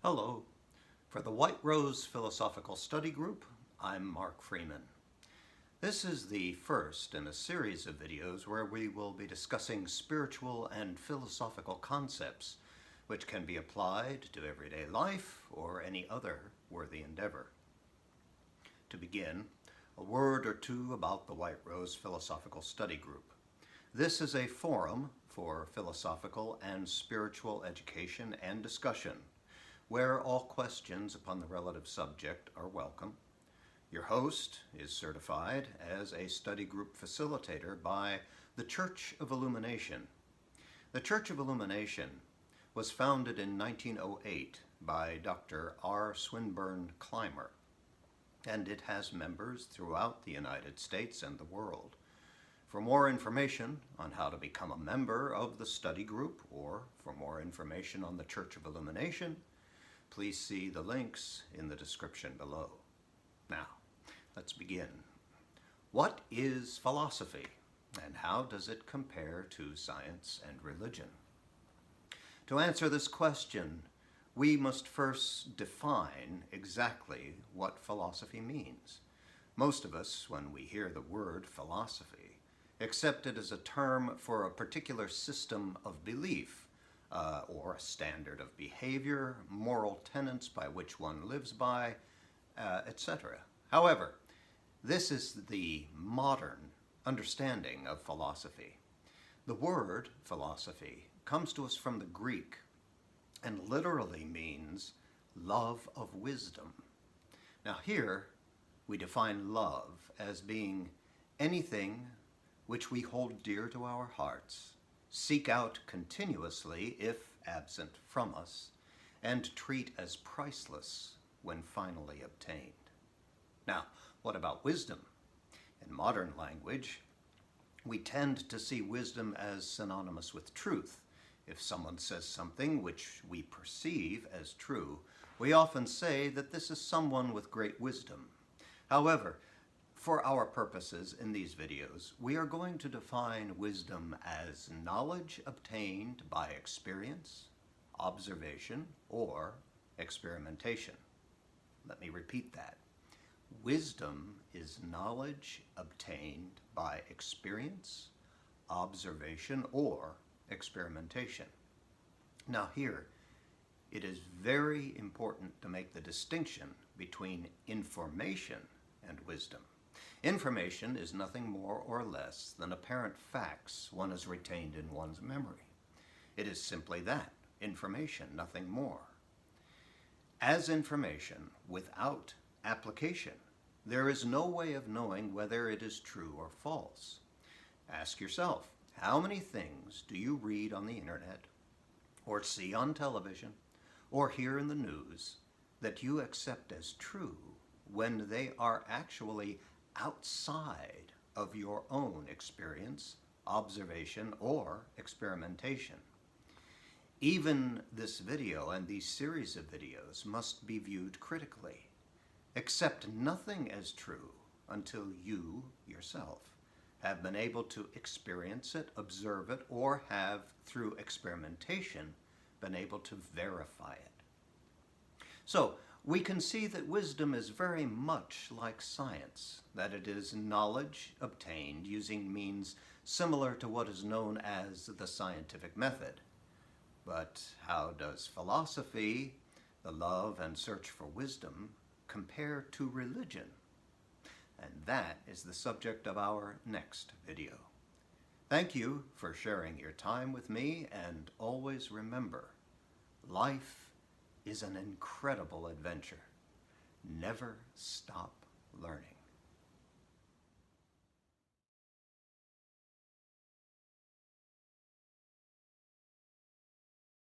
Hello. For the White Rose Philosophical Study Group, I'm Mark Freeman. This is the first in a series of videos where we will be discussing spiritual and philosophical concepts which can be applied to everyday life or any other worthy endeavor. To begin, a word or two about the White Rose Philosophical Study Group. This is a forum for philosophical and spiritual education and discussion, where all questions upon the relative subject are welcome. Your host is certified as a study group facilitator by the Church of Illumination. The Church of Illumination was founded in 1908 by Dr. R. Swinburne Clymer, and it has members throughout the United States and the world. For more information on how to become a member of the study group, or for more information on the Church of Illumination, please see the links in the description below. Now, let's begin. What is philosophy, and how does it compare to science and religion? To answer this question, we must first define exactly what philosophy means. Most of us, when we hear the word philosophy, accept it as a term for a particular system of belief, or a standard of behavior, moral tenets by which one lives by, etc. However, this is the modern understanding of philosophy. The word philosophy comes to us from the Greek and literally means love of wisdom. Now here we define love as being anything which we hold dear to our hearts, seek out continuously if absent from us, and treat as priceless when finally obtained. Now, what about wisdom? In modern language, we tend to see wisdom as synonymous with truth. If someone says something which we perceive as true, we often say that this is someone with great wisdom. However, for our purposes in these videos, we are going to define wisdom as knowledge obtained by experience, observation, or experimentation. Let me repeat that. Wisdom is knowledge obtained by experience, observation, or experimentation. Now here, it is very important to make the distinction between information and wisdom. Information is nothing more or less than apparent facts one has retained in one's memory. It is simply that, information, nothing more. As information without application, there is no way of knowing whether it is true or false. Ask yourself, how many things do you read on the internet, or see on television, or hear in the news that you accept as true when they are actually outside of your own experience, observation, or experimentation? Even this video and these series of videos must be viewed critically. Accept nothing as true until you, yourself, have been able to experience it, observe it, or have, through experimentation, been able to verify it. So, we can see that wisdom is very much like science, that it is knowledge obtained using means similar to what is known as the scientific method. But how does philosophy, the love and search for wisdom, compare to religion? And that is the subject of our next video. Thank you for sharing your time with me, and always remember, life is an incredible adventure. Never stop learning.